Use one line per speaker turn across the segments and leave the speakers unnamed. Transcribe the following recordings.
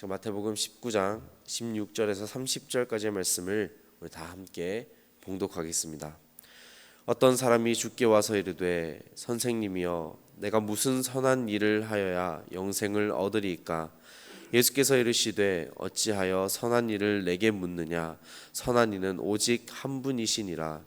마태복음 19장 16절에서 30절까지의 말씀을 우리 다 함께 봉독하겠습니다. 어떤 사람이 주께 와서 이르되 선생님이여 내가 무슨 선한 일을 하여야 영생을 얻으리이까? 예수께서 이르시되 어찌하여 선한 일을 내게 묻느냐? 선한 이는 오직 한 분이시니라.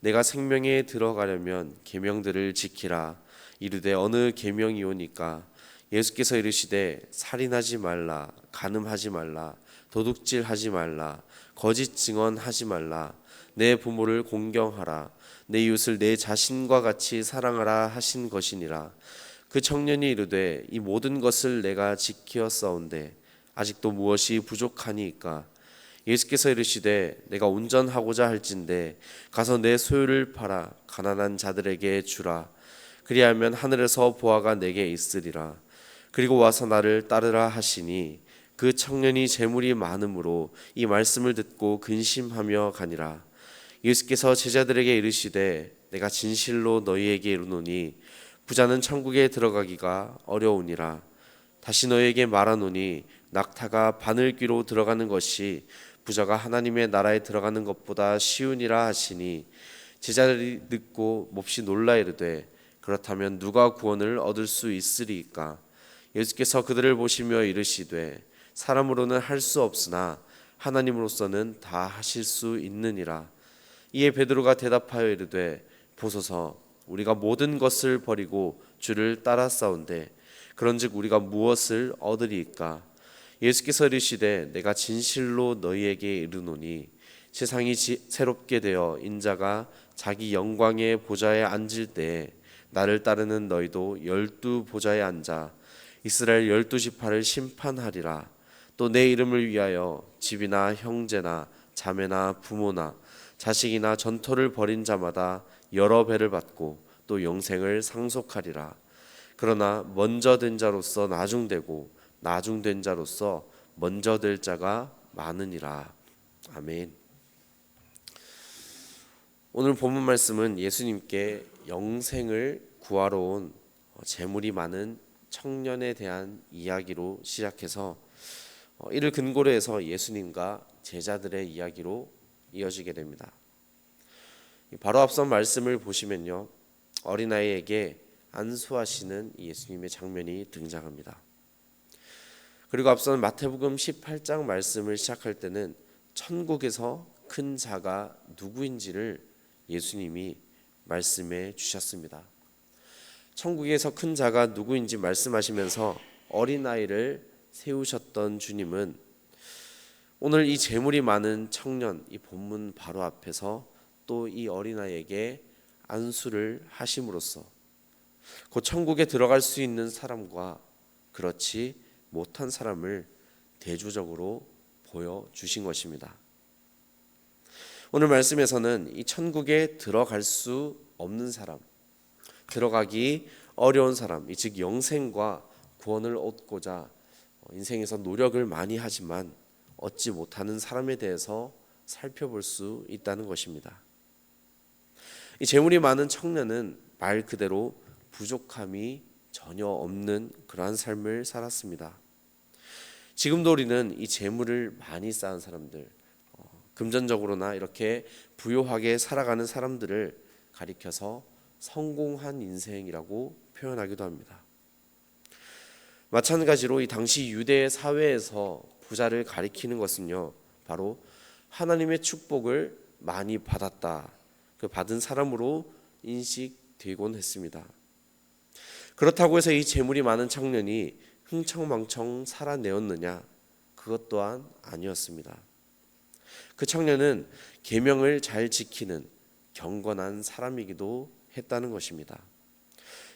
내가 생명에 들어가려면 계명들을 지키라. 이르되 어느 계명이오니까? 예수께서 이르시되 살인하지 말라, 간음하지 말라, 도둑질하지 말라, 거짓 증언하지 말라, 내 부모를 공경하라, 내 이웃을 내 자신과 같이 사랑하라 하신 것이니라. 그 청년이 이르되 이 모든 것을 내가 지키었사온데 아직도 무엇이 부족하니이까? 예수께서 이르시되 내가 온전하고자 할진대 가서 내 소유를 팔아 가난한 자들에게 주라. 그리하면 하늘에서 보화가 내게 있으리라. 그리고 와서 나를 따르라 하시니 그 청년이 재물이 많음으로 이 말씀을 듣고 근심하며 가니라. 예수께서 제자들에게 이르시되 내가 진실로 너희에게 이르노니 부자는 천국에 들어가기가 어려우니라. 다시 너희에게 말하노니 낙타가 바늘귀로 들어가는 것이 부자가 하나님의 나라에 들어가는 것보다 쉬우니라 하시니 제자들이 듣고 몹시 놀라 이르되 그렇다면 누가 구원을 얻을 수 있으리이까? 예수께서 그들을 보시며 이르시되 사람으로는 할 수 없으나 하나님으로서는 다 하실 수 있느니라. 이에 베드로가 대답하여 이르되 보소서 우리가 모든 것을 버리고 주를 따랐사온데 그런즉 우리가 무엇을 얻으리이까? 예수께서 이르시되 내가 진실로 너희에게 이르노니 세상이 새롭게 되어 인자가 자기 영광의 보좌에 앉을 때에 나를 따르는 너희도 12 보좌에 앉아 이스라엘 12지파를 심판하리라. 또 내 이름을 위하여 집이나 형제나 자매나 부모나 자식이나 전토를 벌인 자마다 여러 배를 받고 또 영생을 상속하리라. 그러나 먼저 된 자로서 나중되고 나중된 자로서 먼저 될 자가 많으니라. 아멘. 오늘 본문 말씀은 예수님께 영생을 구하러 온 재물이 많은 청년에 대한 이야기로 시작해서 이를 근거로 해서 예수님과 제자들의 이야기로 이어지게 됩니다. 바로 앞선 말씀을 보시면요, 어린아이에게 안수하시는 예수님의 장면이 등장합니다. 그리고 앞선 마태복음 18장 말씀을 시작할 때는 천국에서 큰 자가 누구인지를 예수님이 말씀해 주셨습니다. 천국에서 큰 자가 누구인지 말씀하시면서 어린아이를 세우셨던 주님은 오늘 이 재물이 많은 청년, 이 본문 바로 앞에서 또 이 어린아이에게 안수를 하심으로써 곧 천국에 들어갈 수 있는 사람과 그렇지 못한 사람을 대조적으로 보여주신 것입니다. 오늘 말씀에서는 이 천국에 들어갈 수 없는 사람, 들어가기 어려운 사람, 즉 영생과 구원을 얻고자 인생에서 노력을 많이 하지만 얻지 못하는 사람에 대해서 살펴볼 수 있다는 것입니다. 이 재물이 많은 청년은 말 그대로 부족함이 전혀 없는 그러한 삶을 살았습니다. 지금도 우리는 이 재물을 많이 쌓은 사람들, 금전적으로나 이렇게 부유하게 살아가는 사람들을 가리켜서 성공한 인생이라고 표현하기도 합니다. 마찬가지로 이 당시 유대 사회에서 부자를 가리키는 것은요, 바로 하나님의 축복을 많이 받았다, 그 받은 사람으로 인식되곤 했습니다. 그렇다고 해서 이 재물이 많은 청년이 흥청망청 살아내었느냐? 그것 또한 아니었습니다. 그 청년은 계명을 잘 지키는 경건한 사람이기도 했다는 것입니다.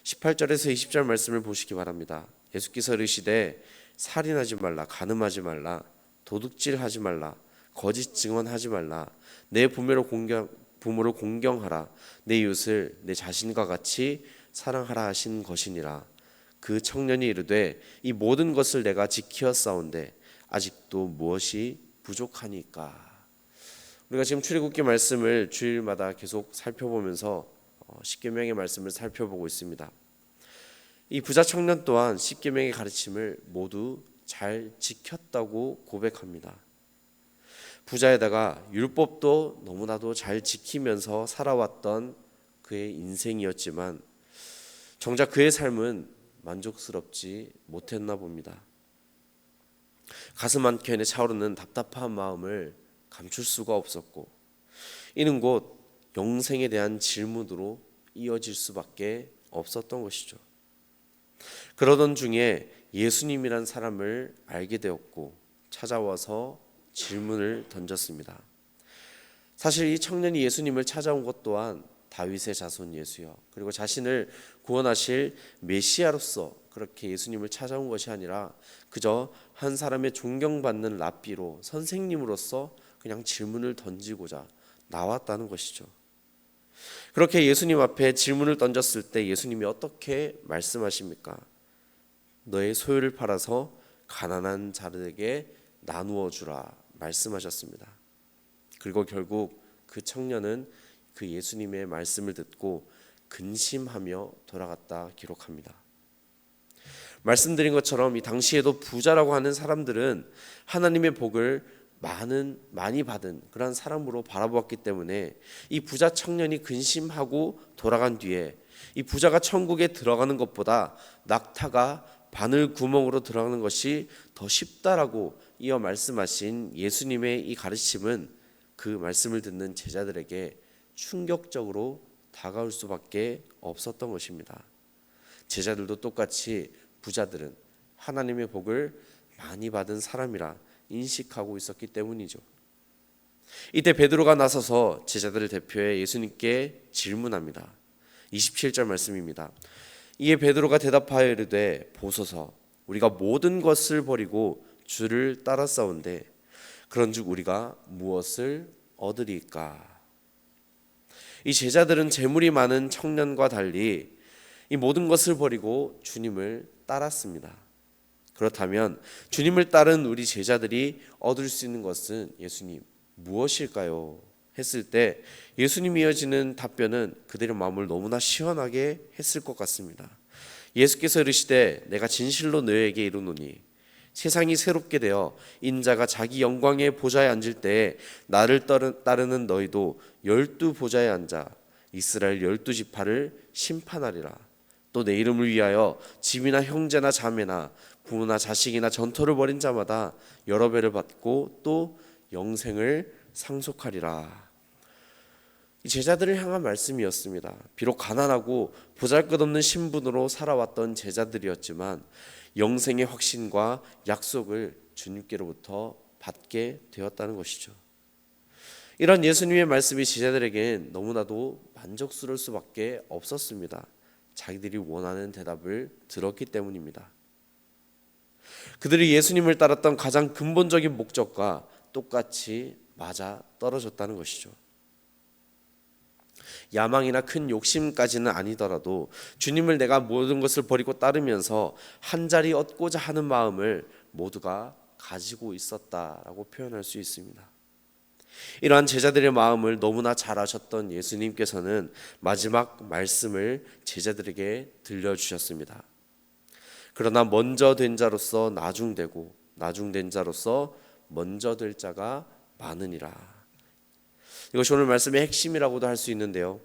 18절에서 20절 말씀을 보시기 바랍니다. 예수께서 이르시되 살인하지 말라, 간음하지 말라, 도둑질하지 말라, 거짓 증언하지 말라, 내 부모를 공경하라, 내 이웃을 내 자신과 같이 사랑하라 하신 것이니라. 그 청년이 이르되 이 모든 것을 내가 지키었사온데 아직도 무엇이 부족하니까? 우리가 지금 출애굽기 말씀을 주일마다 계속 살펴보면서 십계명의 말씀을 살펴보고 있습니다. 이 부자 청년 또한 십계명의 가르침을 모두 잘 지켰다고 고백합니다. 부자에다가 율법도 너무나도 잘 지키면서 살아왔던 그의 인생이었지만 정작 그의 삶은 만족스럽지 못했나 봅니다. 가슴 한켠에 차오르는 답답한 마음을 감출 수가 없었고 이는 곧 영생에 대한 질문으로 이어질 수밖에 없었던 것이죠. 그러던 중에 예수님이란 사람을 알게 되었고 찾아와서 질문을 던졌습니다. 사실 이 청년이 예수님을 찾아온 것 또한 다윗의 자손 예수여, 그리고 자신을 구원하실 메시아로서 그렇게 예수님을 찾아온 것이 아니라 그저 한 사람의 존경받는 랍비로, 선생님으로서 그냥 질문을 던지고자 나왔다는 것이죠. 그렇게 예수님 앞에 질문을 던졌을 때 예수님이 어떻게 말씀하십니까? 너의 소유를 팔아서 가난한 자들에게 나누어 주라 말씀하셨습니다. 그리고 결국 그 청년은 그 예수님의 말씀을 듣고 근심하며 돌아갔다 기록합니다. 말씀드린 것처럼 이 당시에도 부자라고 하는 사람들은 하나님의 복을 많이 받은 그런 사람으로 바라보았기 때문에 이 부자 청년이 근심하고 돌아간 뒤에 이 부자가 천국에 들어가는 것보다 낙타가 바늘 구멍으로 들어가는 것이 더 쉽다라고 이어 말씀하신 예수님의 이 가르침은 그 말씀을 듣는 제자들에게 충격적으로 다가올 수밖에 없었던 것입니다. 제자들도 똑같이 부자들은 하나님의 복을 많이 받은 사람이라 인식하고 있었기 때문이죠. 이때 베드로가 나서서 제자들을 대표해 예수님께 질문합니다. 27절 말씀입니다. 이에 베드로가 대답하여 이르되 보소서 우리가 모든 것을 버리고 주를 따랐사온데 그런즉 우리가 무엇을 얻으리까? 이 제자들은 재물이 많은 청년과 달리 이 모든 것을 버리고 주님을 따랐습니다. 그렇다면 주님을 따른 우리 제자들이 얻을 수 있는 것은 예수님 무엇일까요? 했을 때 예수님이 이어지는 답변은 그들의 마음을 너무나 시원하게 했을 것 같습니다. 예수께서 이르시되 내가 진실로 너희에게 이르노니 세상이 새롭게 되어 인자가 자기 영광의 보좌에 앉을 때에 나를 따르는 너희도 12 보좌에 앉아 이스라엘 12지파를 심판하리라. 또 내 이름을 위하여 집이나 형제나 자매나 부모나 자식이나 전토를 벌인 자마다 여러 배를 받고 또 영생을 상속하리라. 이 제자들을 향한 말씀이었습니다. 비록 가난하고 보잘것없는 신분으로 살아왔던 제자들이었지만 영생의 확신과 약속을 주님께로부터 받게 되었다는 것이죠. 이런 예수님의 말씀이 제자들에겐 너무나도 만족스러울 수밖에 없었습니다. 자기들이 원하는 대답을 들었기 때문입니다. 그들이 예수님을 따랐던 가장 근본적인 목적과 똑같이 맞아 떨어졌다는 것이죠. 야망이나 큰 욕심까지는 아니더라도 주님을 내가 모든 것을 버리고 따르면서 한 자리 얻고자 하는 마음을 모두가 가지고 있었다라고 표현할 수 있습니다. 이러한 제자들의 마음을 너무나 잘 아셨던 예수님께서는 마지막 말씀을 제자들에게 들려주셨습니다. 그러나 먼저 된 자로서 나중되고 나중된 자로서 먼저 될 자가 많으니라. 이것이 오늘 말씀의 핵심이라고도 할 수 있는데요.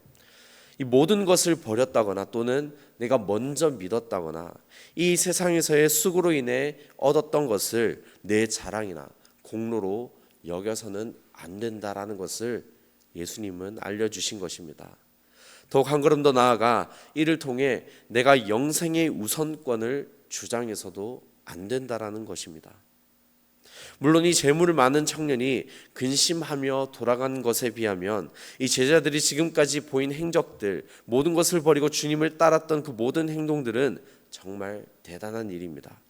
이 모든 것을 버렸다거나 또는 내가 먼저 믿었다거나 이 세상에서의 수고로 인해 얻었던 것을 내 자랑이나 공로로 여겨서는 안 된다라는 것을 예수님은 알려주신 것입니다. 더욱 한 걸음 더 나아가 이를 통해 내가 영생의 우선권을 주장해서도 안 된다라는 것입니다. 물론 이 재물 많은 청년이 근심하며 돌아간 것에 비하면 이 제자들이 지금까지 보인 행적들, 모든 것을 버리고 주님을 따랐던 그 모든 행동들은 정말 대단한 일입니다.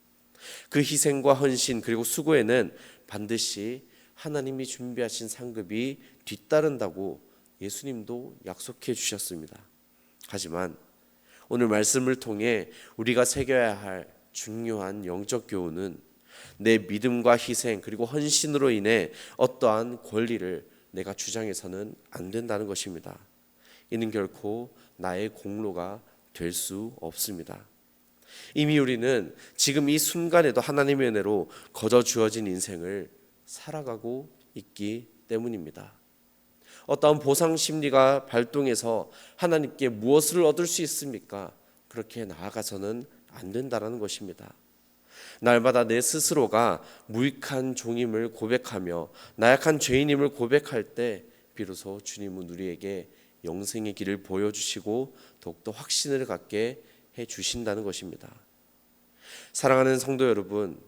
그 희생과 헌신 그리고 수고에는 반드시 하나님이 준비하신 상급이 뒤따른다고 예수님도 약속해 주셨습니다. 하지만 오늘 말씀을 통해 우리가 새겨야 할 중요한 영적 교훈은 내 믿음과 희생 그리고 헌신으로 인해 어떠한 권리를 내가 주장해서는 안 된다는 것입니다. 이는 결코 나의 공로가 될 수 없습니다. 이미 우리는 지금 이 순간에도 하나님의 은혜로 거저 주어진 인생을 살아가고 있기 때문입니다. 어떠한 보상 심리가 발동해서 하나님께 무엇을 얻을 수 있습니까? 그렇게 나아가서는 안 된다는 것입니다. 날마다 내 스스로가 무익한 종임을 고백하며 나약한 죄인임을 고백할 때 비로소 주님은 우리에게 영생의 길을 보여주시고 더욱더 확신을 갖게 해주신다는 것입니다. 사랑하는 성도 여러분,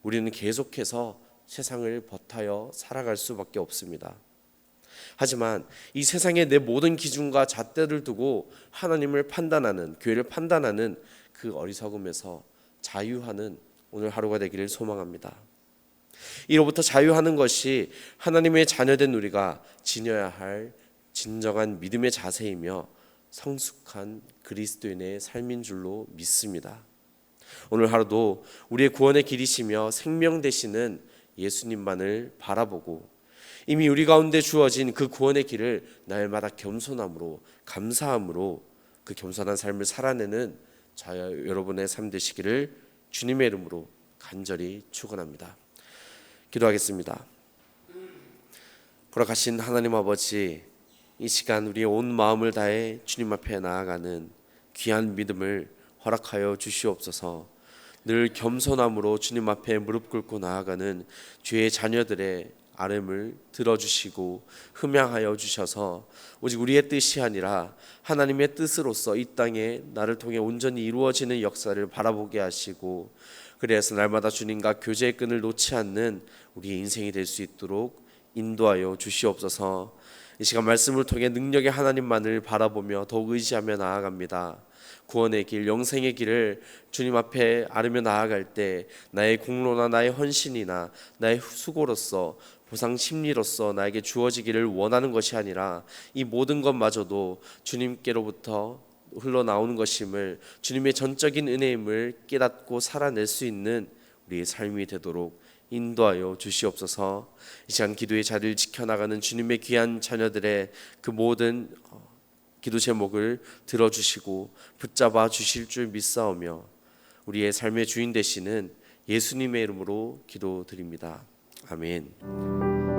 우리는 계속해서 세상을 버타여 살아갈 수밖에 없습니다. 하지만 이 세상의 내 모든 기준과 잣대를 두고 하나님을 판단하는, 교회를 판단하는 그 어리석음에서 자유하는 오늘 하루가 되기를 소망합니다. 이로부터 자유하는 것이 하나님의 자녀된 우리가 지녀야 할 진정한 믿음의 자세이며 성숙한 그리스도인의 삶인 줄로 믿습니다. 오늘 하루도 우리의 구원의 길이시며 생명 되시는 예수님만을 바라보고 이미 우리 가운데 주어진 그 구원의 길을 날마다 겸손함으로 감사함으로 그 겸손한 삶을 살아내는 여러분의 삶 되시기를 주님의 이름으로 간절히 축원합니다. 기도하겠습니다. 거룩하신 하나님 아버지, 이 시간 우리의 온 마음을 다해 주님 앞에 나아가는 귀한 믿음을 허락하여 주시옵소서. 늘 겸손함으로 주님 앞에 무릎 꿇고 나아가는 주의 자녀들의 아뢰음을 들어주시고 흠양하여 주셔서 오직 우리의 뜻이 아니라 하나님의 뜻으로서 이 땅에 나를 통해 온전히 이루어지는 역사를 바라보게 하시고, 그래서 날마다 주님과 교제의 끈을 놓지 않는 우리의 인생이 될 수 있도록 인도하여 주시옵소서. 이 시간 말씀을 통해 능력의 하나님만을 바라보며 더욱 의지하며 나아갑니다. 구원의 길, 영생의 길을 주님 앞에 아르며 나아갈 때 나의 공로나 나의 헌신이나 나의 수고로서 보상 심리로서 나에게 주어지기를 원하는 것이 아니라 이 모든 것마저도 주님께로부터 흘러나오는 것임을, 주님의 전적인 은혜임을 깨닫고 살아낼 수 있는 우리의 삶이 되도록 인도하여 주시옵소서. 이 시간 기도의 자리를 지켜나가는 주님의 귀한 자녀들의 그 모든 기도 제목을 들어주시고 붙잡아 주실 줄 믿사오며 우리의 삶의 주인 되시는 예수님의 이름으로 기도드립니다. 아멘.